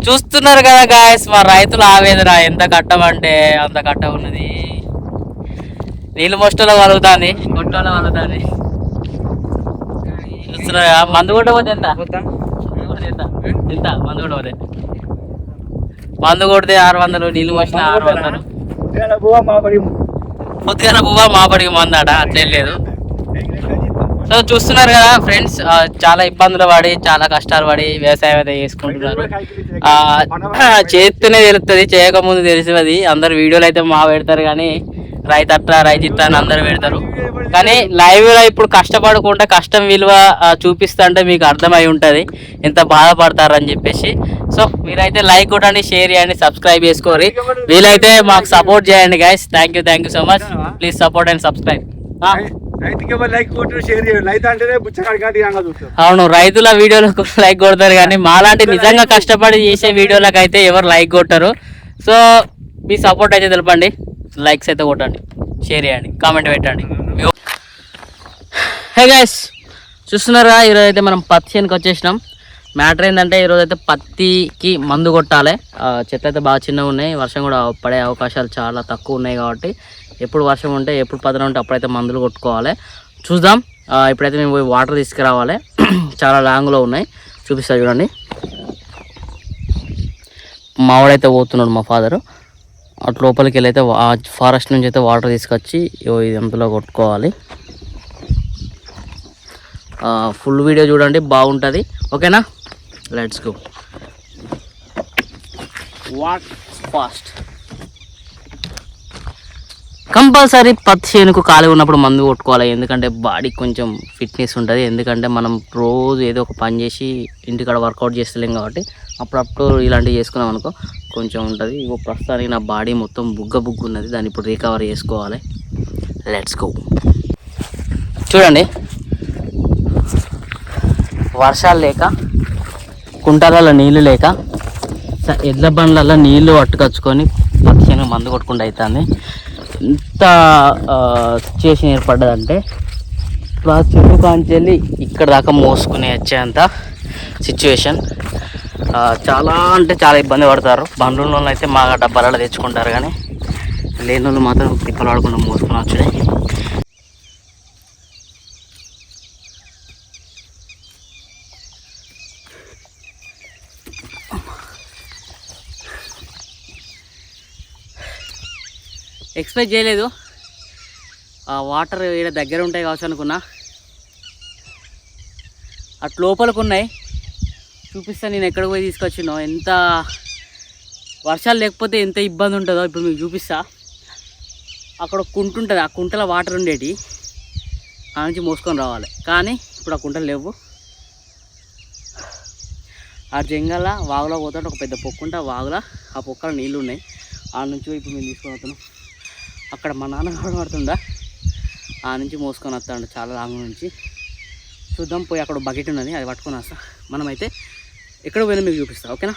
చూస్తున్నారు కదా గాయస్, మా రైతుల ఆవేదన. ఎంత కట్టమంటే అంత కట్ట ఉన్నది. నీళ్ళు మొస్టలో వలుగుతాంది, కొట్టలో వలుగుతాంది. చూస్తున్నారా? మందు కూడా పోతే ఎంత ఎంత మందు కూడా పోతే, మందు కొడితే 600, నీళ్ళు మోసిన 600. పొద్దుగా పువ్వా మాపడికి మందాడ, అట్లేం లేదు. సో చూస్తున్నారు కదా ఫ్రెండ్స్, చాలా ఇబ్బందులు పడి చాలా కష్టాలు పడి వ్యవసాయం అయితే చేసుకుంటున్నారు. చేస్తూనే తెలుస్తుంది, చేయకముందు తెలిసేది. అందరు వీడియోలు అయితే మా పెడతారు కానీ రైతు అట్లా రైతు ఇట్లా అని అందరు పెడతారు. కానీ లైవ్ లో ఇప్పుడు కష్టపడకుండా కష్టం విలువ చూపిస్తా అంటే మీకు అర్థమై ఉంటుంది ఎంత బాధపడతారని చెప్పేసి. సో మీరైతే లైక్ కొట్టండి, షేర్ చేయండి, సబ్స్క్రైబ్ చేసుకోండి. వీలైతే మాకు సపోర్ట్ చేయండి guys. Thank you so much. Please support and subscribe. అవును, రైతుల వీడియోలకు లైక్ కొడతారు కానీ మాలాంటి నిజంగా కష్టపడి చేసే వీడియోలకు అయితే ఎవరు లైక్ కొట్టరు. సో మీ సపోర్ట్ అయితే తెలపండి, లైక్స్ అయితే కొట్టండి, షేర్ చేయండి, కామెంట్ పెట్టండి. హే గైస్, చూస్తున్నారా? ఈరోజు అయితే మనం పత్తి చేనుకి వచ్చేసినాం. మ్యాటర్ ఏంటంటే ఈరోజు అయితే పత్తికి మందు కొట్టాలి. చెట్లు అయితే బాగా చిన్నగా ఉన్నాయి, వర్షం కూడా పడే అవకాశాలు చాలా తక్కువ ఉన్నాయి. కాబట్టి ఎప్పుడు వర్షం ఉంటే ఎప్పుడు పదన ఉంటే అప్పుడైతే మందులు కొట్టుకోవాలి. చూద్దాం. ఇప్పుడైతే మేము పోయి వాటర్ తీసుకురావాలి. చాలా లాంగ్లో ఉన్నాయి, చూపిస్తా చూడండి. మావాడైతే పోతున్నాడు, మా ఫాదరు. అటు లోపలికి వెళ్ళి అయితే ఫారెస్ట్ నుంచి అయితే వాటర్ తీసుకొచ్చి ఇది అంతలో కొట్టుకోవాలి. ఫుల్ వీడియో చూడండి, బాగుంటుంది. ఓకేనా? Let's go. Watt fast. Compulsory పత్తి చేనుకు ఖాళీ ఉన్నప్పుడు మందు కొట్టుకోవాలి. ఎందుకంటే బాడీకి కొంచెం ఫిట్నెస్ ఉంటుంది. ఎందుకంటే మనం రోజు ఏదో ఒక పని చేసి ఇంటికాడ వర్కౌట్ చేస్తలేం కాబట్టి అప్పుడప్పుడు ఇలాంటివి చేసుకున్నాం అనుకో కొంచెం ఉంటుంది. ఇగో ప్రస్తుతానికి నా బాడీ మొత్తం బుగ్గు ఉన్నది, దాన్ని ఇప్పుడు రికవర్ చేసుకోవాలి. Let's go. చూడండి, వర్షాలు లేక కుంటాలలో నీళ్ళు లేక ఎడ్ల బండ్లలో నీళ్ళు పట్టుకొచ్చుకొని పత్తి చేనుకు మందు కొట్టుకుంటూ అవుతుంది. ఎంత సిచ్యువేషన్ ఏర్పడ్డదంటే ఇప్పుడు ఆ చెరువు కాంచెల్లి ఇక్కడ దాకా మోసుకుని వచ్చేంత సిచ్యువేషన్. చాలా అంటే చాలా ఇబ్బంది పడతారు. బండ్లలో అయితే మా డబ్బాలలో తెచ్చుకుంటారు, కానీ లేని వాళ్ళు మాత్రం తిప్పలు పడకుండా మోసుకుని వచ్చాయి. ఎక్స్పెక్ట్ చేయలేదు వాటర్ ఇక్కడ దగ్గర ఉంటాయి కావచ్చు అనుకున్నా. అటు లోపలికి ఉన్నాయి, చూపిస్తాను నేను ఎక్కడికి పోయి తీసుకొచ్చినో. ఎంత వర్షాలు లేకపోతే ఎంత ఇబ్బంది ఉంటుందో ఇప్పుడు మీకు చూపిస్తా. అక్కడ కుంట ఉంటుంది, ఆ కుంటలో వాటర్ ఉండేటి, ఆ నుంచి మోసుకొని రావాలి. కానీ ఇప్పుడు ఆ కుంటలు లేవు. ఆ జంగల వాగులో పోతుంటే ఒక పెద్ద పొక్కు ఉంటే ఆ వాగులో ఆ పొక్కలో నీళ్ళు ఉన్నాయి. ఆ నుంచి ఇప్పుడు మేము తీసుకొని వస్తున్నాం. అక్కడ మా నాన్న కనబడుతుందా, ఆ నుంచి మోసుకొని వస్తాడు చాలా లాంగ్ నుంచి. చూద్దాం, పోయి అక్కడ బకెట్ ఉన్నది, అది పట్టుకొని వస్తా. మనమైతే ఎక్కడ పోయినా మీకు చూపిస్తా. ఓకేనా?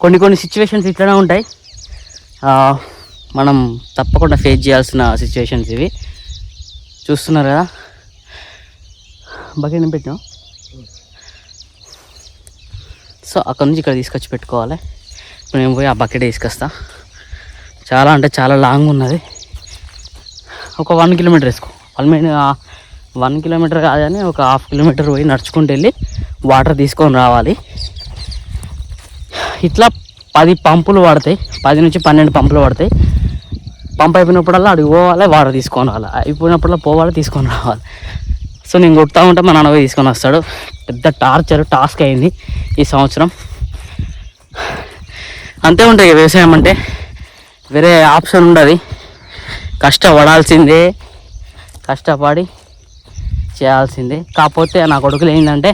కొన్ని సిచ్యువేషన్స్ ఇట్లనే ఉంటాయి, మనం తప్పకుండా ఫేస్ చేయాల్సిన సిచ్యువేషన్స్ ఇవి. చూస్తున్నారు కదా, బకెట్ పెట్టినాం. సో అక్కడ నుంచి ఇక్కడ తీసుకొచ్చి పెట్టుకోవాలి. ఇప్పుడు నేను పోయి ఆ బకెట్ తీసుకొస్తా. చాలా అంటే చాలా లాంగ్ ఉన్నది, ఒక 1 కిలోమీటర్ వేసుకో. 1 కిలోమీటర్ కాదు కానీ ఒక 1/2 కిలోమీటర్ పోయి నడుచుకుంటూ వెళ్ళి వాటర్ తీసుకొని రావాలి. ఇట్లా 10 పంపులు పడతాయి, 10 నుంచి 12 పంపులు పడతాయి. పంప్ అయిపోయినప్పుడల్లా అడిగి పోవాలి, వాటర్ తీసుకొని రావాలి. అయిపోయినప్పుడల్లా పోవాలి, తీసుకొని రావాలి. సో నేను కొడతా ఉంటే మా నాన్న పోయి తీసుకొని వస్తాడు. పెద్ద టాస్క్ అయింది ఈ సంవత్సరం. అంతే ఉంటాయి వ్యవసాయం అంటే, వేరే ఆప్షన్ ఉండదు. కష్టపడాల్సిందే, కష్టపడి చేయాల్సిందే. కాకపోతే నా కొడుకులు ఏంటంటే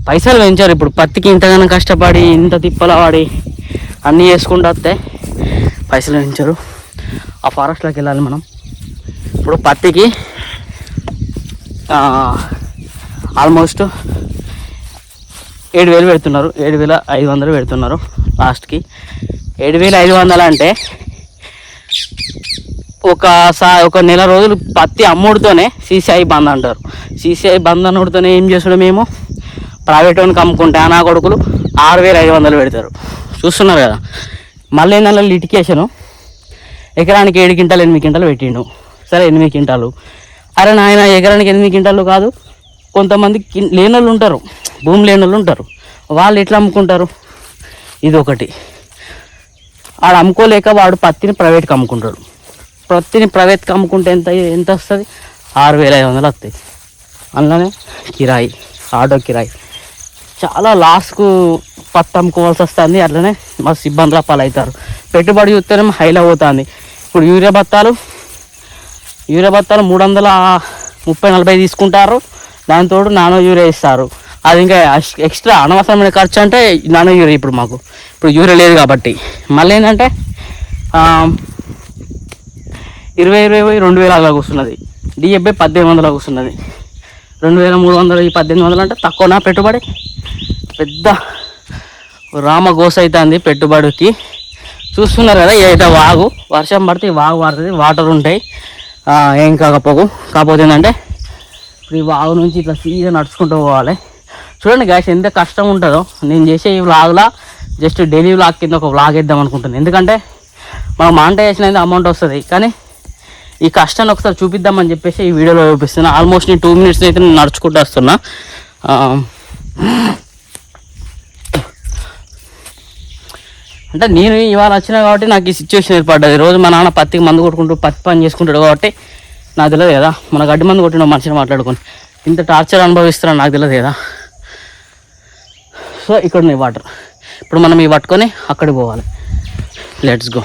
పైసలు పెంచారు. ఇప్పుడు పత్తికి ఇంతగానో కష్టపడి ఇంత తిప్పల పడి అన్నీ చేసుకుంటూ వస్తే పైసలు పెంచారు. ఆ ఫారెస్ట్లోకి వెళ్ళాలి మనం. ఇప్పుడు పత్తికి ఆల్మోస్ట్ 7,000 పెడుతున్నారు, 7,500 పెడుతున్నారు లాస్ట్కి. 7,500 అంటే ఒక నెల రోజులు పత్తి అమ్ముడుతోనే సీసీఐ బంద్ అంటారు. సీసీఐ బంద్ అనుడితోనే ఏం చేస్తాడు, మేము ప్రైవేట్ ఓన్కి అమ్ముకుంటే నా కొడుకులు 6,500 పెడతారు. చూస్తున్నారు కదా. మళ్ళీ ఏంటంటే లిటికేషను, ఎకరానికి 7 క్వింటాలు 8 క్వింటాలు పెట్టిండు. సరే 8 క్వింటాలు, అరే నాయన ఎకరానికి 8 క్వింటాలు కాదు. కొంతమంది లేని వాళ్ళు ఉంటారు, భూమి లేని వాళ్ళు ఉంటారు, వాళ్ళు ఎట్లా అమ్ముకుంటారు? ఇది ఒకటి. వాడు అమ్ముకోలేక వాడు పత్తిని ప్రైవేట్కి అమ్ముకుంటాడు. పత్తిని ప్రైవేట్కి అమ్ముకుంటే ఎంత వస్తుంది? 6,500 వస్తాయి. అందులోనే కిరాయి, ఆటో కిరాయి, చాలా లాస్కు పత్తి అమ్ముకోవాల్సి వస్తుంది. అట్లనే మస్తు ఇబ్బందుల పాలవుతారు. పెట్టుబడి చూస్తేనే హైలో పోతుంది. ఇప్పుడు యూరియా బత్తాలు 330-40 తీసుకుంటారు. దాంతో నానో యూరియా ఇస్తారు. అది ఇంకా ఎక్స్ట్రా అనవసరమైన ఖర్చు. అంటే నానో యూరియా ఇప్పుడు యూరియా లేదు కాబట్టి మళ్ళీ ఏంటంటే 2,000 అలాగ వస్తున్నది. DAP 1,800 వస్తున్నది. 2,300 ఈ 1,800 అంటే తక్కువనా పెట్టుబడి? పెద్ద రామగోస అవుతుంది పెట్టుబడికి. చూస్తున్నారు కదా, ఏదైతే వాగు వర్షం పడితే ఈ వాగు పడుతుంది, వాటర్ ఉంటాయి, ఏం కాకపోతే ఏంటంటే ఇప్పుడు ఈ వాగు నుంచి ఇట్లా సీదా నడుచుకుంటూ పోవాలి. చూడండి గాయస్ ఎంత కష్టం ఉంటుందో. నేను చేసే ఈ వ్లాగ్లా జస్ట్ డైలీ వ్లాగ్ కింద ఒక వ్లాగ్ వేద్దాం అనుకుంటున్నాను. ఎందుకంటే మనం మానిటైజేషన్ అయితే అమౌంట్ వస్తుంది, కానీ ఈ కష్టాన్ని ఒకసారి చూపిద్దామని చెప్పేసి ఈ వీడియోలో చూపిస్తున్నా. ఆల్మోస్ట్ నేను 2 minutes అయితే నేను నడుచుకుంటూ వస్తున్నా. అంటే నేను ఇవాళ వచ్చినా కాబట్టి నాకు ఈ సిచ్యువేషన్ ఏర్పడ్డది. రోజు మా నాన్న పత్తికి మందు కొట్టుకుంటూ పత్తి పని చేసుకుంటాడు కాబట్టి నాకు తెలియదు కదా. మన గడ్డి మందు కొట్టిన మనిషిని మాట్లాడుకొని ఇంత టార్చర్ అనుభవిస్తున్నాను నాకు తెలియదు కదా. సో ఇక్కడ ఉన్నాయి వాటర్. ఇప్పుడు మనం ఇవి పట్టుకొని అక్కడికి పోవాలి. Let's go.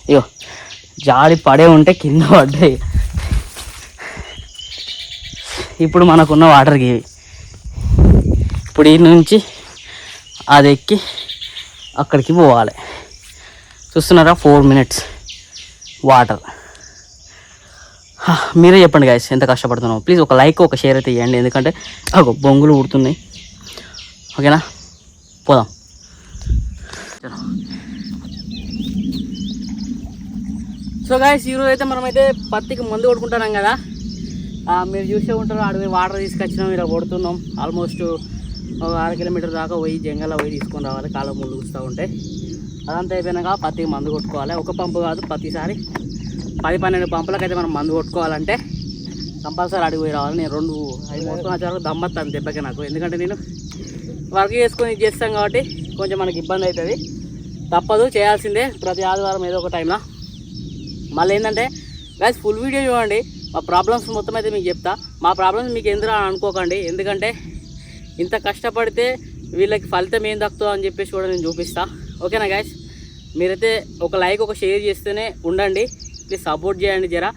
అయ్యో జాడి పడే ఉంటే కింద పడ్డాయి. ఇప్పుడు మనకున్న వాటర్కి ఇవి. ఇప్పుడు ఈ నుంచి అది ఎక్కి అక్కడికి పోవాలి. చూస్తున్నారా 4 minutes వాటర్. మీరే చెప్పండి గాయస్ ఎంత కష్టపడుతున్నావు. ప్లీజ్ ఒక లైక్ ఒక షేర్ అయితే ఇవ్వండి. ఎందుకంటే బొంగులు ఉడుతున్నాయి. ఓకేనా, పోదాం. సో గాయస్ ఈరోజు అయితే మనమైతే పత్తికి మందు కొట్టుకుంటున్నాం కదా. మీరు చూసే ఉంటారు, అడవి వాటర్ తీసుకొచ్చినాం, ఇలా కొడుతున్నాం. ఆల్మోస్ట్ 6 kilometers దాకా పోయి జంగల్లో పోయి తీసుకొని రావాలి. కాలం ముళ్ళు కూస్తూ ఉంటాయి. అదంతా అయిపోయినాక పత్తికి మందు కొట్టుకోవాలి. ఒక పంపు కాదు, ప్రతిసారి 10-12 పంపులకైతే మనం మందు కొట్టుకోవాలంటే కంపల్సరీ అడిగి పోయి రావాలి. నేను 2 మోసుకొని వచ్చే దమ్మత్తాను దెబ్బకి నాకు. ఎందుకంటే నేను వర్క్ చేసుకొని చేస్తాం కాబట్టి కొంచెం మనకి ఇబ్బంది అవుతుంది. తప్పదు, చేయాల్సిందే ప్రతి ఆదివారం ఏదో ఒక టైంలో. మళ్ళీ ఏంటంటే గైస్ ఫుల్ వీడియో చూడండి. మా ప్రాబ్లమ్స్ మొత్తం అయితే మీకు చెప్తా. మా ప్రాబ్లమ్స్ మీకు ఎందుకు అనుకోకండి. ఎందుకంటే ఇంత కష్టపడితే వీళ్ళకి ఫలితం ఏం దక్కుతుందో అని చెప్పేసి కూడా నేను చూపిస్తా. ఓకేనా గైస్, మీరైతే ఒక లైక్ ఒక షేర్ చేస్తూనే ఉండండి. ప్లీజ్ సపోర్ట్ చేయండి జరా.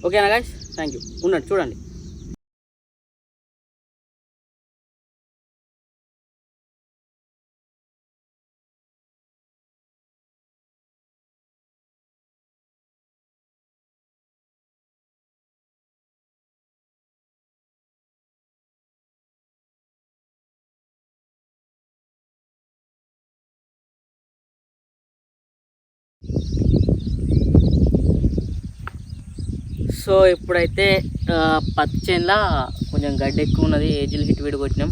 ఓకేనా గైస్, థ్యాంక్ యూ. ఉండండి చూడండి. సో ఇప్పుడైతే పత్తి చేనులో కొంచెం గడ్డి ఎక్కువ ఉన్నది. ఏజ్లు హిట్ వీడి కొట్టినాం.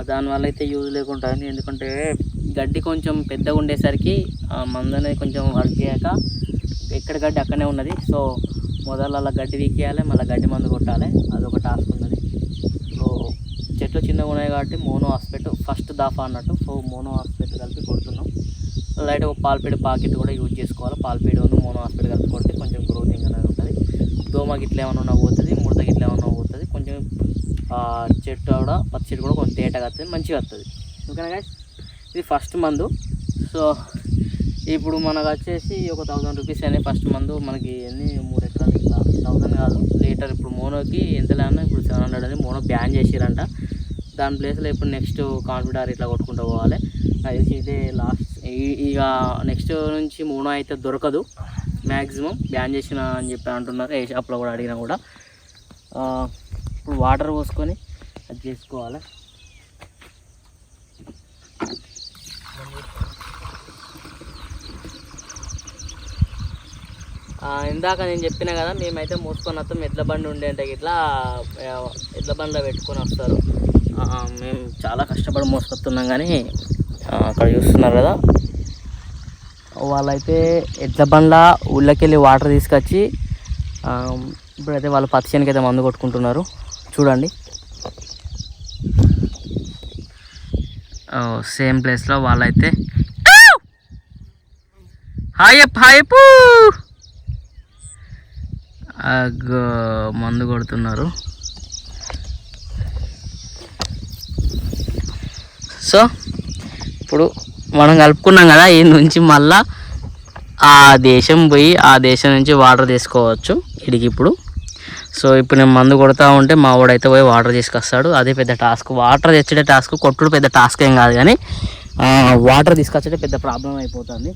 దానివల్ల అయితే యూజ్ లేకుండా ఉంది. ఎందుకంటే గడ్డి కొంచెం పెద్దగా ఉండేసరికి మందు అనేది కొంచెం వర్క్ చేయక ఎక్కడ గడ్డి అక్కడనే ఉన్నది. సో మొదలు అలా గడ్డి వీకేయాలి, మళ్ళీ గడ్డి మందు కొట్టాలి. అదొక టాస్క్ ఉన్నది. సో చెట్లు చిన్నగా ఉన్నాయి కాబట్టి మోనో హాస్పిట్ ఫస్ట్ దాఫా అన్నట్టు. సో మోనో హాస్పిట్ కలిపి కొడుతున్నాం. లైట్ ఒక పాల్పేడ పాకెట్ కూడా యూజ్ చేసుకోవాలి. పాల్పేడ మోనో హాస్పిట్ కలిపి కొడితే కొంచెం గ్రోతింగ్ అనేది ఉంటుంది. దోమ గిట్ల ఏమన్నా పోతుంది, ముడత గిట్ల ఏమన్నా పోతుంది. కొంచెం చెట్టు కూడా పత్తి చెట్టు కూడా కొంచెం తేటగా వస్తుంది, మంచిగా వస్తుంది. ఓకేనా గైస్, ఇది ఫస్ట్ మందు. సో ఇప్పుడు మనకు వచ్చేసి ఒక 1000 రూపీస్ అనే ఫస్ట్ మందు. మనకి ఎన్ని 3 ఎకరాలు ఇట్లా 1000 కాదు లీటర్. ఇప్పుడు మోనోకి ఎంత లేదన్నా ఇప్పుడు 700 అని మోనో బ్యాన్ చేసిరంట. దాని ప్లేస్లో ఇప్పుడు నెక్స్ట్ కాన్ఫిడార్ ఇట్లా కొట్టుకుంటూ పోవాలి. అది ఇదే లాస్ట్. ఇక నెక్స్ట్ నుంచి మోనో అయితే దొరకదు మ్యాక్సిమం, బ్యాన్ చేసిన అని చెప్పి అంటున్నారు. ఏ షాప్లో కూడా అడిగినా కూడా. ఇప్పుడు వాటర్ పోసుకొని అది చేసుకోవాలి. ఇందాక నేను చెప్పినా కదా, మేమైతే మోసుకొని వస్తాం. ఎడ్ల బండి ఉండే అంటే ఇట్లా ఎడ్ల బండిలో పెట్టుకొని వస్తారు. మేము చాలా కష్టపడి మోసుకొస్తున్నాం కానీ అక్కడ చూస్తున్నారు కదా, వాళ్ళైతే ఎడ్ల బండ్ల ఊళ్ళోకి వెళ్ళి వాటర్ తీసుకొచ్చి ఇప్పుడైతే వాళ్ళు పత్తి చేనుకి అయితే మందు కొట్టుకుంటున్నారు. చూడండి, సేమ్ ప్లేస్లో వాళ్ళైతే హాయపు మందు కొడుతున్నారు. సో ఇప్పుడు మనం కలుపుకున్నాం కదా, ఈ నుంచి మళ్ళా ఆ దేశం పోయి ఆ దేశం నుంచి వాటర్ తీసుకోవచ్చు ఇడికి ఇప్పుడు. సో ఇప్పుడు నేను మందు కొడతా ఉంటే మా వాడైతే పోయి వాటర్ తీసుకొస్తాడు. అదే పెద్ద టాస్క్. వాటర్ తెచ్చే టాస్క్, కొట్టుడు పెద్ద టాస్క్ ఏం కాదు, కానీ వాటర్ తీసుకొచ్చే పెద్ద ప్రాబ్లం అయిపోతుంది.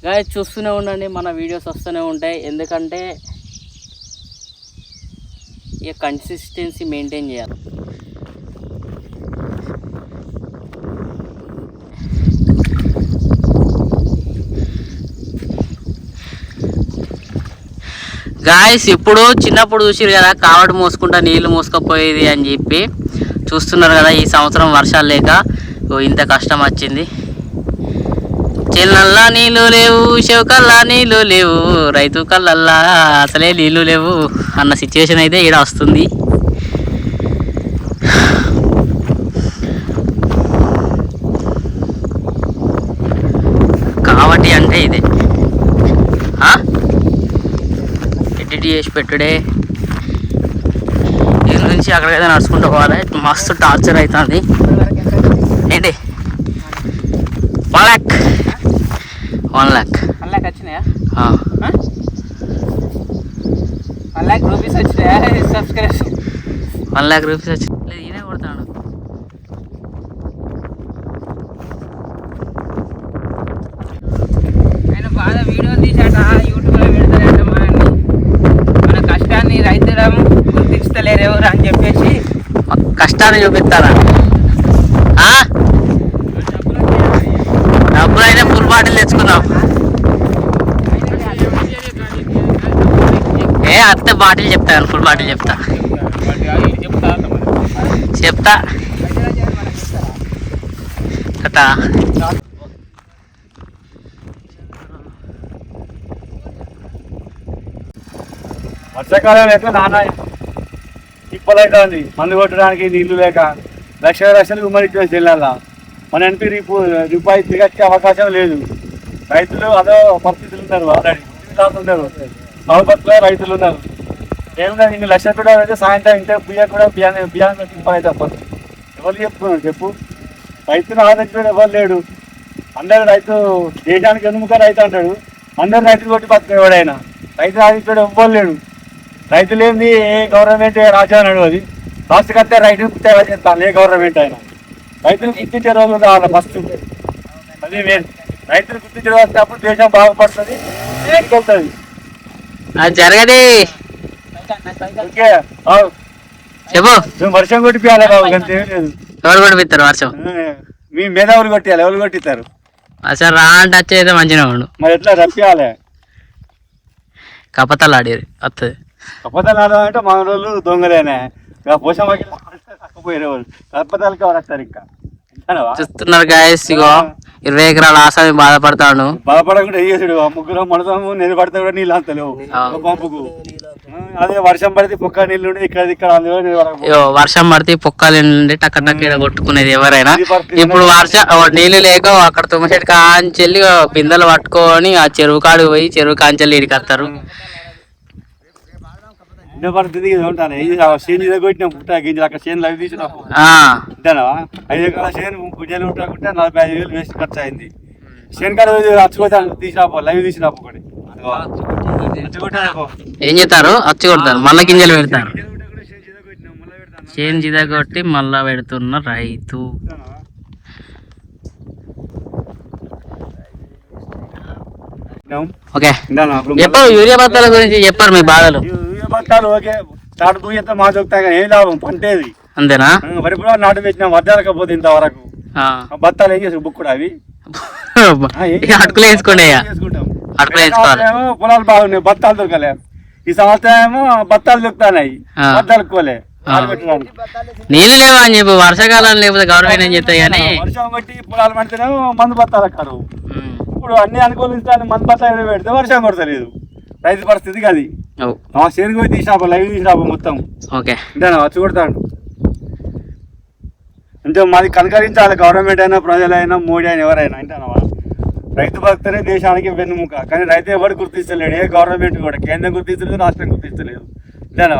గాయస్ చూస్తూనే ఉండండి, మన వీడియోస్ వస్తూనే ఉంటాయి. ఎందుకంటే ఇక కన్సిస్టెన్సీ మెయింటైన్ చేయాలి. గాయస్ ఇప్పుడు చిన్నప్పుడు చూసిరు కదా, కావడి మోసుకుంటా నీళ్ళు మోసుకపోయేది అని చెప్పి చూస్తున్నారు కదా. ఈ సంవత్సరం వర్షాలు లేక ఇంత కష్టం వచ్చింది. చెల్లల్లా నీళ్ళు లేవు, చెవకల్లా నీళ్ళు లేవు, రైతు కళ్ళల్లా అసలే నీళ్ళు లేవు అన్న సిచ్యువేషన్ అయితే ఈడ వస్తుంది. కావటి అంటే ఇదే, ఎడిట్ చేసి పెట్టుడే. దీని నుంచి అక్కడికైతే నడుచుకుంటూ పోవాలి. మస్తు టార్చర్ అవుతుంది. ఏంటి 1 lakh వచ్చినాయా? 1 lakh రూపీస్ వచ్చినాయా? సబ్స్క్రిప్షన్ 1 lakh రూపీస్ వచ్చి ఈయనే కొడతాడు. ఆయన బాగా వీడియోలు తీసాట, యూట్యూబ్లో పెడతారంట. మన కష్టాన్ని రైతులం గుర్తిస్తలేరు ఎవరు అని చెప్పేసి కష్టాన్ని చూపిస్తారా? డబ్బులు అయినా ఫుల్ బాటిల్ తెచ్చుకున్నాం. అత్తే బాటిల్ చెప్తా, ఫుల్ బాటిల్ చెప్తా. కథ వర్షాకాలం ఎట్లా నాన్న ఇప్పలైతుంది. మందు కొట్టడానికి నీళ్లు లేక లక్షలు ఉమ్మడి జిల్లాలో మన ఎంపీ రూపాయి తిరగచ్చే అవకాశం లేదు. రైతులు అదో పరిస్థితులు ఉన్నారు. ఆల్రెడీ ఉన్నారు, సౌపత్లో రైతులు ఉన్నారు. ఏమన్నా ఇన్ని లక్షలు కూడా అయితే సాయంత్రం ఇంటే బియ్యాన్ని తిప్పాలి తప్పదు. ఎవరు చెప్పు రైతును ఆదరించడం ఎవరు లేడు. అందరు రైతు దేశానికి ఎన్నుముక రైతు అంటాడు. అందరు రైతులు కొట్టి బతికేవాడు ఆయన. రైతు ఆదించడం ఎవ్వరు లేడు. రైతులు ఏంది, ఏ గవర్నమెంట్ రాజ్యాన్ని నడవది. లాస్ట్ కత్తే రైతులు తయారు చేస్తాను ఏ గవర్నమెంట్ అయినా. రైతులు గుర్తించే రోజులు కావాలి ఫస్ట్. అది మెయిన్. రైతులు గుర్తించే రోజు వచ్చినప్పుడు దేశం బాగుపడుతుంది, వెళ్తుంది. జరగది చెప్పు. వర్షం కొట్టిపోయాలి బాబు, అంతేం లేదు. ఎవరు కొట్టిస్తారు వర్షం? మీ మీద ఎవరు కొట్టియాలి? ఎవరు కొట్టిస్తారు? అసలు రా అంటే వచ్చేది మంచిగా ఉండు. మరి ఎట్లా రప్పియాలి? కపతలు ఆడేది వస్తుంది. కపతలు ఆడాలంటే మన రోజులు దొంగలేనే. పోషమ్మకి తక్కుపోయారు వాళ్ళు. కపతాలకి ఎవరు వస్తారు? ఇంకా చూస్తున్నారు గాయస్, ఇగో 20 ఎకరాల ఆసామి బాధపడతాడు. బాధపడకుండా ఏం చేసాడు? ముగ్గురు మనతాము, నేను పడితే కూడా నీళ్ళు అంతలేవు పంపుకు. అదే వర్షం పడితే పొక్క నీళ్ళు ఉండి ఇక్కడ వర్షం పడితే పొక్కలు నుండి టక్క టక్క కొట్టుకునేది ఎవరైనా. ఇప్పుడు వర్షం నీళ్ళు లేక అక్కడ తుమ్మచెట్టు కాంచెల్లి బిందెలు పట్టుకొని ఆ చెరువు కాడికి పోయి చెరువు కాంచెల్లి ఇడికి వస్తారు. పడుతుంది ఉంటాను. చేను కొట్టిన పుట్ట గింజలు అక్కడ చేనులు అవి తీసినావు. 5 ఎకరాల చేను గుంజలు ఉంటాకుంటే 45,000 వేస్ట్ ఖర్చు అయింది. చేను కాడ అచ్చుకోతాను తీసినాపో, లైవ్ తీసినాపు ఒకటి. ఏం చేస్తారు? అచ్చి కొడతారు, మళ్ళా గింజలు పెడతారు. చేను జిదా కొట్టి మళ్ళా పెడుతున్న రైతు. ఓకే చెప్పారు యూరియా బత్తాల గురించి చెప్పారు మీ బాధలు. బత్తాలు ఓకే నాటు దూయంతా మా దొరుకుతాయి కానీ ఏం లాభం పంటేది అంతేనా? మరి ఇప్పుడు నాటు పెట్టినా వద్దలేకపోతే ఇంతవరకు బత్తాలు ఏం చేసి బుక్ కూడా అవి అటుకులు వేసుకోండి. పొలాలు బాగున్నాయి, బత్తాలు దొరకలే. ఈ సంవత్సరం ఏమో బత్తాలు దొరుకుతాయి, బత్తాలుకోలే. పెట్టడానికి. నీళ్ళు లేవా అని చెప్పి వర్షాకాలం లేకపోతే గవర్నమెంట్ ఏం చెప్తాయి కానీ వర్షం బట్టి పొలాలు పడితేనే మందు బత్తాల కరువు. ఇప్పుడు అన్ని అనుకూలిస్తాను మందు బత్తాలు పెడితే వర్షం కొడతలేదు. రైతు పరిస్థితికి అది శేరుకు పోయి తీసినాప లైవ్ తీసినాప మొత్తం. ఓకే అంతేనా వచ్చి కొడతాడు. అంటే మాది కనకరించాలి గవర్నమెంట్ అయినా ప్రజలైనా మోడీ అయినా ఎవరైనా. అంటేనా రైతు భక్తనే దేశానికి వెన్నుముక. కానీ రైతు ఎవరు గుర్తిస్తలేడు. ఏ గవర్నమెంట్ కూడా కేంద్రం గుర్తిస్తలేదు, రాష్ట్రం గుర్తిస్తలేదు. అంతేనా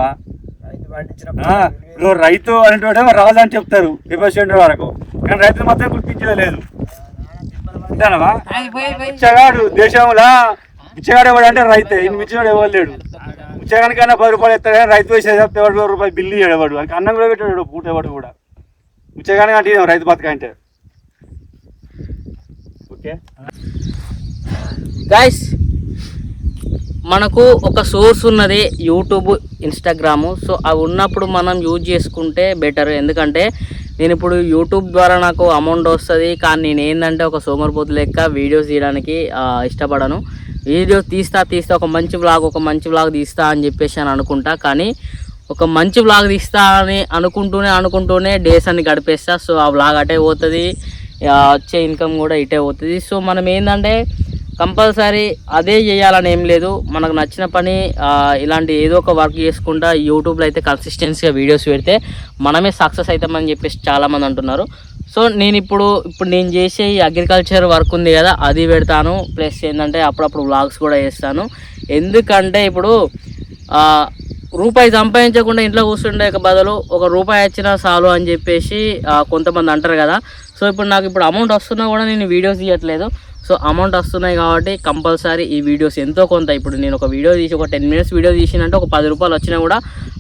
ఇప్పుడు రైతు అనేటువంటి రాజు అని చెప్తారు 50% వరకు. కానీ రైతు మాత్రం గుర్తించలేదు. అంతేనా బిచ్చగాడు దేశంలో బిచ్చగాడు ఎవడు అంటే రైతే. బిచ్చగాడు ఎవరు లేడు. బిచ్చగానికైనా 10 రూపాయలు ఎత్తాడు కానీ రైతు వేసే చెప్తే 10 రూపాయలు బిల్లు ఎడవాడు. అని అన్నం కూడా పెట్టాడు పూట ఎవడు కూడా. బిచ్చగాని అంటే రైతు బతుక అంటే. ఓకే గైస్, మనకు ఒక సోర్స్ ఉన్నది యూట్యూబ్, ఇన్స్టాగ్రాము. సో అవి ఉన్నప్పుడు మనం యూజ్ చేసుకుంటే బెటర్. ఎందుకంటే నేను ఇప్పుడు యూట్యూబ్ ద్వారా నాకు అమౌంట్ వస్తుంది. కానీ నేను ఏంటంటే ఒక సోమరిపోతు లెక్క వీడియోస్ తీయడానికి ఇష్టపడను. వీడియోస్ తీస్తా ఒక మంచి వ్లాగ్ తీస్తా అని చెప్పేసి అని అనుకుంటా. కానీ ఒక మంచి వ్లాగ్ తీస్తా అని అనుకుంటూనే డేస్ అన్ని గడిపేస్తా. సో ఆ వ్లాగ్ అటే పోతుంది, వచ్చే ఇన్కమ్ కూడా ఇటే పోతుంది. సో మనం ఏంటంటే కంపల్సరీ అదే చేయాలని ఏం లేదు. మనకు నచ్చిన పని ఇలాంటి ఏదో ఒక వర్క్ చేసుకుంటా యూట్యూబ్లో అయితే కన్సిస్టెన్సీగా వీడియోస్ పెడితే మనమే సక్సెస్ అవుతామని చెప్పేసి చాలామంది అంటున్నారు. సో నేను ఇప్పుడు నేను చేసే ఈ అగ్రికల్చర్ వర్క్ ఉంది కదా, అది పెడతాను. ప్లస్ ఏంటంటే అప్పుడప్పుడు వ్లాగ్స్ కూడా చేస్తాను. ఎందుకంటే ఇప్పుడు రూపాయి సంపాదించకుండా ఇంట్లో కూర్చుండే బదులు ఒక రూపాయి వచ్చినా చాలు అని చెప్పేసి కొంతమంది అంటారు కదా. సో ఇప్పుడు నాకు అమౌంట్ వస్తున్నా కూడా నేను వీడియోస్ తీయట్లేదు. సో అమౌంట్ వస్తున్నాయి కాబట్టి కంపల్సరీ ఈ వీడియోస్ ఎంతో కొంత, ఇప్పుడు నేను ఒక వీడియో తీసి ఒక 10 minutes వీడియో తీసినంటే ఒక 10 రూపాయలు వచ్చినా కూడా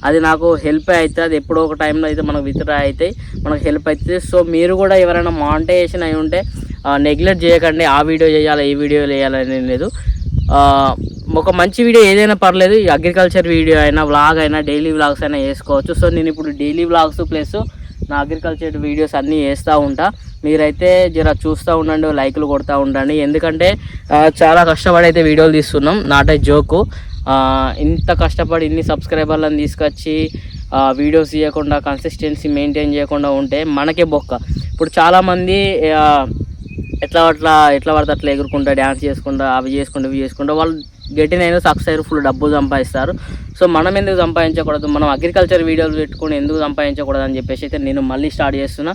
అది నాకు హెల్ప్ అవుతుంది. అది ఎప్పుడో ఒక టైంలో అయితే మనకు విత్డ్రా అవుతాయి, మనకు హెల్ప్ అవుతుంది. సో మీరు కూడా ఎవరైనా మానిటైజేషన్ అయి ఉంటే నెగ్లెక్ట్ చేయకండి. ఆ వీడియో చేయాలి, ఈ వీడియో చేయాలని లేదు. ఒక మంచి వీడియో ఏదైనా పర్లేదు. ఈ అగ్రికల్చర్ వీడియో అయినా, వ్లాగ్ అయినా, డైలీ వ్లాగ్స్ అయినా వేసుకోవచ్చు. సో నేను ఇప్పుడు డైలీ వ్లాగ్స్ ప్లస్ నా అగ్రికల్చర్ వీడియోస్ అన్నీ వేస్తూ ఉంటా. మీరైతే జర చూస్తూ ఉండండి, లైక్లు కొడుతూ ఉండండి. ఎందుకంటే చాలా కష్టపడి అయితే వీడియోలు తీస్తున్నాం, నాటే జోకు. ఇంత కష్టపడి ఇన్ని సబ్స్క్రైబర్లను తీసుకొచ్చి వీడియోస్ తీయకుండా, కన్సిస్టెన్సీ మెయింటైన్ చేయకుండా ఉంటే మనకే బొక్క. ఇప్పుడు చాలామంది ఎట్లా పడితే అట్లా ఎగురుకుంటా, డ్యాన్స్ చేసుకుంటా, ఇవి చేసుకుంటా వాళ్ళు గట్టినైనా సక్సెస్ అయ్యారు, ఫుల్ డబ్బులు సంపాదిస్తారు. సో మనం ఎందుకు సంపాదించకూడదు? మనం అగ్రికల్చర్ వీడియోలు పెట్టుకుని ఎందుకు సంపాదించకూడదు అని చెప్పేసి అయితే నేను మళ్ళీ స్టార్ట్ చేస్తున్నా.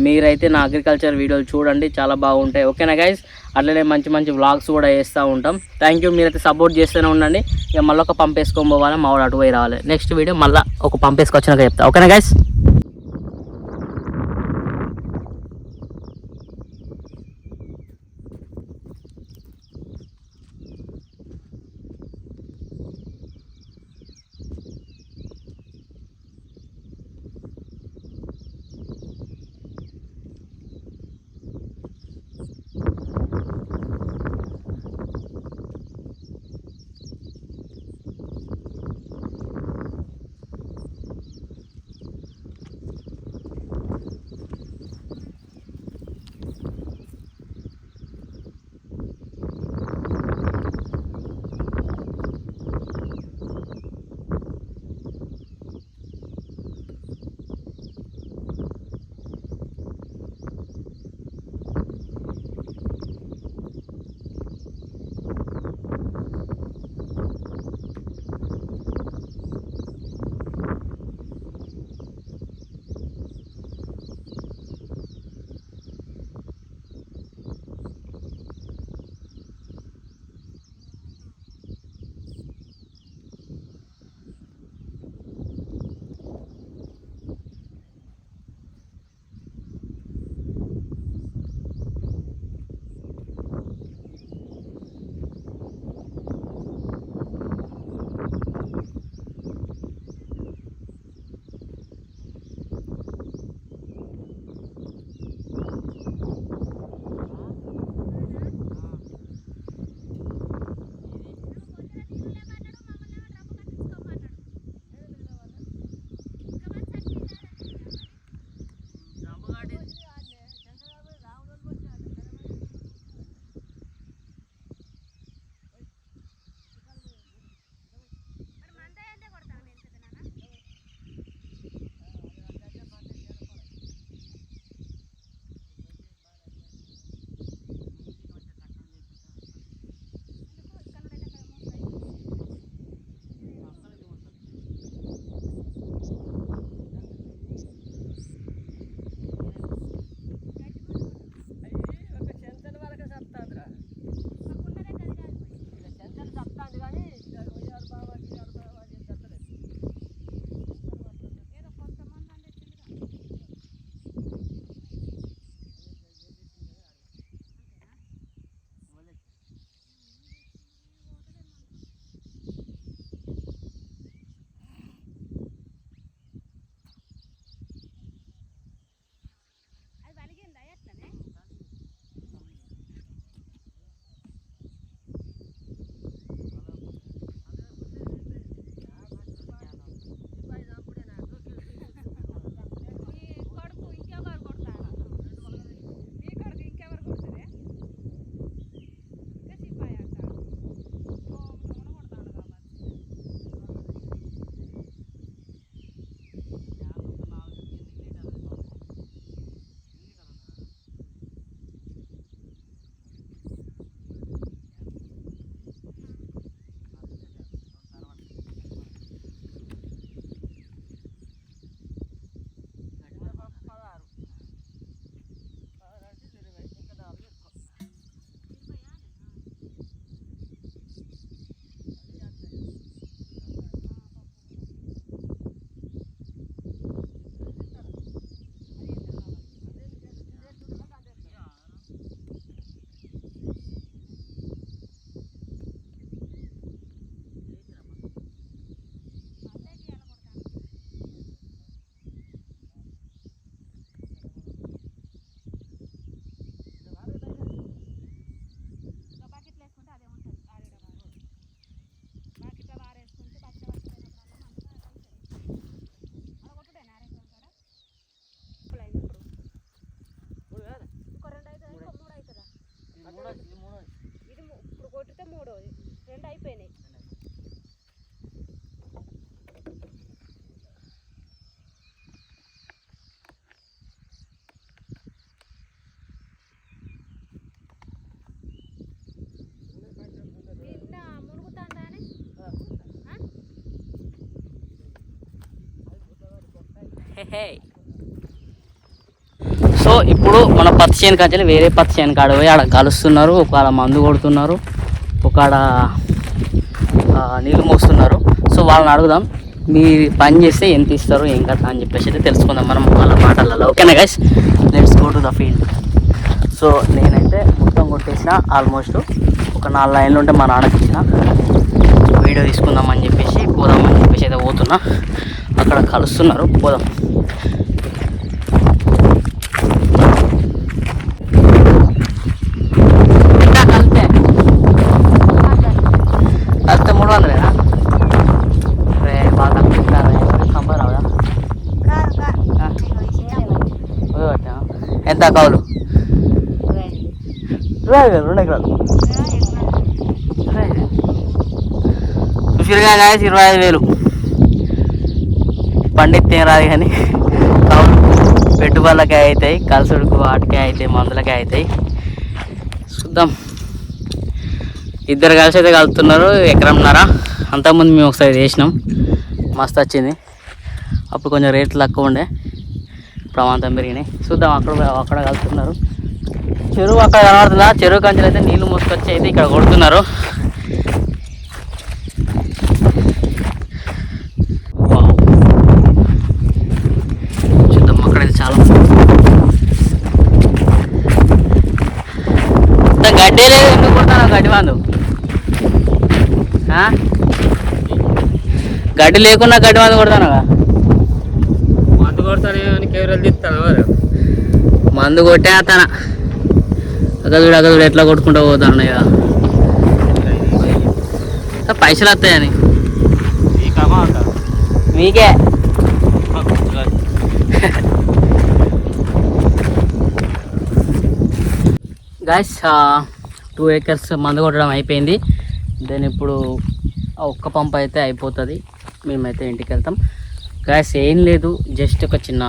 మీరైతే నా అగ్రికల్చర్ వీడియోలు చూడండి, చాలా బాగుంటాయి. ఓకేనా గైస్? అట్లనే మంచి వ్లాగ్స్ కూడా వేస్తూ ఉంటాం. Thank you. మీరైతే సపోర్ట్ చేస్తూనే ఉండండి. ఇక మళ్ళీ ఒక పంపేసుకొని పోవాలి, మా వాడు అటు పోయి రావాలి. నెక్స్ట్ వీడియో మళ్ళీ ఒక పంపేసుకొచ్చినాక చెప్తా. ఓకేనా గైస్? సో ఇప్పుడు మన పత్తి చేను కాంచెల్లి వేరే పత్తి చేను కాడ పోయి ఆడ కలుస్తున్నారు, ఒక మందు కొడుతున్నారు, ఒక నీళ్ళు మోస్తున్నారు. సో వాళ్ళని అడుగుదాం, మీరు పని చేస్తే ఎంత ఇస్తారు ఏం కదా అని చెప్పేసి అయితే తెలుసుకుందాం మనం వాళ్ళ మాటలలో. ఓకేనా guys, let's go to the field. So నేనైతే మొత్తం కొట్టేసిన, ఆల్మోస్ట్ ఒక 4 లైన్లు ఉంటే మా నాన్నకి ఇచ్చిన, వీడియో తీసుకుందామని చెప్పేసి పోదామని చెప్పేసి అయితే పోతున్నా. అక్కడ కలుస్తున్నారు, పోదాం. కలిస్తే 300 ఎంత కౌలు? 2 ఎకరాలు చూసిరుగా గాయస్, 25,000 పండితే రాదు కానీ కౌలు పెట్టుబడులకే అవుతాయి, కలసుడుకు వాటికే అవుతాయి, మందులకే అవుతాయి. చూద్దాం, ఇద్దరు కలిసి అయితే కలుపుతున్నారు. ఎకరంన్నర. అంతకుముందు మేము ఒకసారి చేసినాం, మస్తు వచ్చింది. అప్పుడు కొంచెం రేట్లు తక్కువ ఉండే, ప్రమాదం పెరిగినాయి. చూద్దాం, అక్కడ కలుపుతున్నారు. చెరువు అక్కడ కనబడుతుందా? చెరువు కంచెలు అయితే నీళ్ళు మోసుకొచ్చి అయితే ఇక్కడ కొడుతున్నారు. చూద్దాం, అక్కడైతే చాలా గడ్డి లేదు. ఎందుకు కొడతాను గడ్డి మందు? గడ్డి లేకున్నా గడ్డి మందు కొడతాను. మందు కొడతాను కేవరాలు తీస్తాను, మందు కొట్టే తన అగదుడు ఎట్లా కొట్టుకుంటూ పోతాను. ఇక పైసలు వస్తాయని మీకే. గాయస్ 2 acres మందు కొట్టడం అయిపోయింది. దెన్ ఇప్పుడు ఒక్క పంప్ అయితే అయిపోతుంది, మేమైతే ఇంటికి వెళ్తాం. గాయస్ ఏం లేదు, జస్ట్ ఒక చిన్న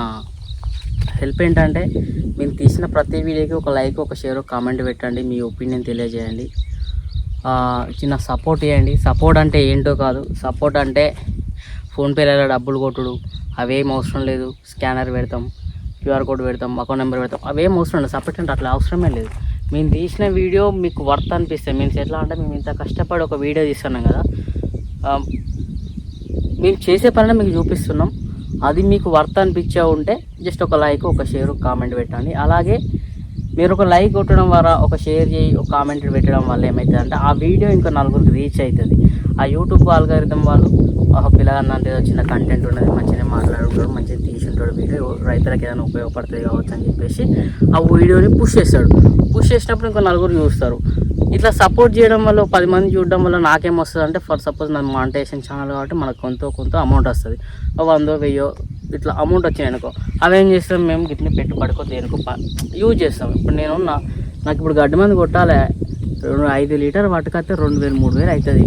హెల్ప్ ఏంటంటే, మేము తీసిన ప్రతి వీడియోకి ఒక లైక్, ఒక షేర్, ఒక కామెంట్ పెట్టండి, మీ ఒపీనియన్ తెలియజేయండి, చిన్న సపోర్ట్ చేయండి. సపోర్ట్ అంటే ఏంటో కాదు, సపోర్ట్ అంటే ఫోన్పేలలో డబ్బులు కొట్టుడు అవేం అవసరం లేదు. స్కానర్ పెడతాం, QR కోడ్ పెడతాం, అకౌంట్ నెంబర్ పెడతాం, అవేం అవసరం లేదు. సపోర్ట్ అంటే అట్లా అవసరమే లేదు. మేము తీసిన వీడియో మీకు వర్త్ అనిపిస్తే, మీన్స్ ఎట్లా అంటే మేము ఇంత కష్టపడి ఒక వీడియో తీస్తున్నాం కదా, మేము చేసే పనిలో మీకు చూపిస్తున్నాం, అది మీకు వర్త్ అనిపించే ఉంటే జస్ట్ ఒక లైక్, ఒక షేర్, కామెంట్ పెట్టండి. అలాగే మీరు ఒక లైక్ కొట్టడం ద్వారా, ఒక షేర్ చేయి, ఒక కామెంట్ పెట్టడం వల్ల ఏమవుతుంది అంటే ఆ వీడియో ఇంకా 4గురికి రీచ్ అవుతుంది. ఆ యూట్యూబ్ ఆల్గారిథం వాళ్ళు పిల్లగాన్నంటే చిన్న కంటెంట్ ఉన్నది, మంచిగా మాట్లాడుకుంటాడు, మంచిగా తీసుంటాడు, వీడియో రైతులకు ఏదైనా ఉపయోగపడుతుంది కావచ్చు అని చెప్పేసి ఆ వీడియోని పుష్ చేస్తాడు. పుష్ చేసినప్పుడు ఇంకా 4గురు చూస్తారు. ఇట్లా సపోర్ట్ చేయడం వల్ల 10 మంది చూడడం వల్ల నాకేం వస్తుంది అంటే, ఫర్ సపోజ్ నా మానిటైజేషన్ ఛానల్ కాబట్టి మనకు కొంత అమౌంట్ వస్తుంది. 100, 1000 ఇట్లా అమౌంట్ వచ్చినాయి అనుకో, అవేం చేస్తాం మేము గిట్ని పెట్టుబడుకో దేనికో యూజ్ చేస్తాం. ఇప్పుడు నేను నాకు ఇప్పుడు గడ్డి మంది కొట్టాలి, 5 లీటర్ పట్టుకొస్తే 2000, 3000 అవుతుంది.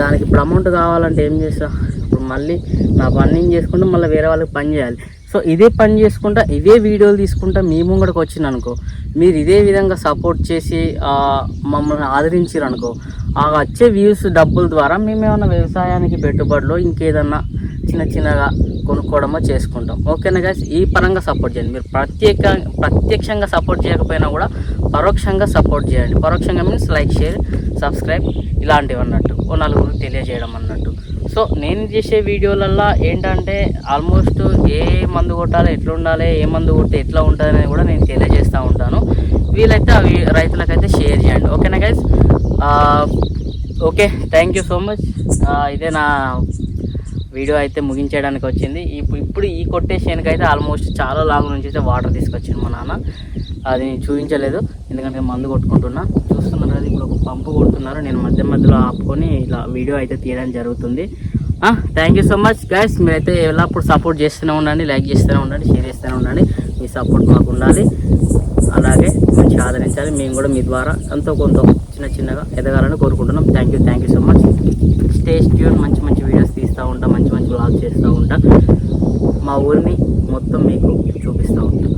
దానికి ఇప్పుడు అమౌంట్ కావాలంటే ఏం చేస్తా, ఇప్పుడు మళ్ళీ నా పని చేసుకుంటూ మళ్ళీ వేరే వాళ్ళకి పని చేయాలి. సో ఇదే పని చేసుకుంటా, ఇదే వీడియోలు తీసుకుంటా మీ ముంగడికి వచ్చింది అనుకో, మీరు ఇదే విధంగా సపోర్ట్ చేసి మమ్మల్ని ఆదరించారు అనుకో, ఆ వచ్చే వ్యూస్ డబ్బుల ద్వారా మేము ఏమైనా వ్యవసాయానికి పెట్టుబడిలో ఇంకేదన్నా చిన్నగా కొనుక్కోవడమో చేసుకుంటాం. ఓకేనా గైస్, ఈ పరంగా సపోర్ట్ చేయండి. మీరు ప్రత్యక్షంగా సపోర్ట్ చేయకపోయినా కూడా పరోక్షంగా సపోర్ట్ చేయండి. పరోక్షంగా మీన్స్ లైక్, షేర్, సబ్స్క్రైబ్ ఇలాంటివి అన్నట్టు, 4గురికి తెలియజేయడం అన్నట్టు. సో నేను చేసే వీడియోలల్లో ఏంటంటే ఆల్మోస్ట్ ఏ మందు కొట్టాలి, ఎట్లా ఉండాలి, ఏ మందు కొట్టి ఎట్లా ఉంటుంది అనేది కూడా నేను తెలియజేస్తూ ఉంటాను. వీలైతే అవి రైతులకైతే షేర్ చేయండి. ఓకేనా guys, okay, thank you so much. ఇదే నా వీడియో అయితే ముగించేయడానికి వచ్చింది. ఇప్పుడు ఈ కొట్టేషన్కి ఆల్మోస్ట్ చాలా లాంగ్ నుంచి అయితే వాటర్ తీసుకొచ్చింది మా నాన్న. అది నేను చూపించలేదు ఎందుకంటే మందు కొట్టుకుంటున్నా. చూస్తున్నారు కదా, ఇప్పుడు ఒక పంపు కొడుతున్నారు, నేను మధ్యలో ఆపుకొని ఇలా వీడియో అయితే తీయడం జరుగుతుంది. Thank you so much guys. మీరైతే ఎల్లప్పుడు సపోర్ట్ చేస్తూనే ఉండండి, లైక్ చేస్తూనే ఉండండి, షేర్ చేస్తూనే ఉండండి. మీ సపోర్ట్ మాకు ఉండాలి, అలాగే మంచిగా ఆదరించాలి. మేము కూడా మీ ద్వారా ఎంతో కొంత చిన్నగా ఎదగాలని కోరుకుంటున్నాం. Thank you so much. Stay tune, మంచి వీడియోస్ తీస్తూ ఉంటా, మంచి వ్లాగ్స్ చేస్తూ ఉంటా, మా ఊరిని మొత్తం మీకు చూపిస్తూ ఉంటాం.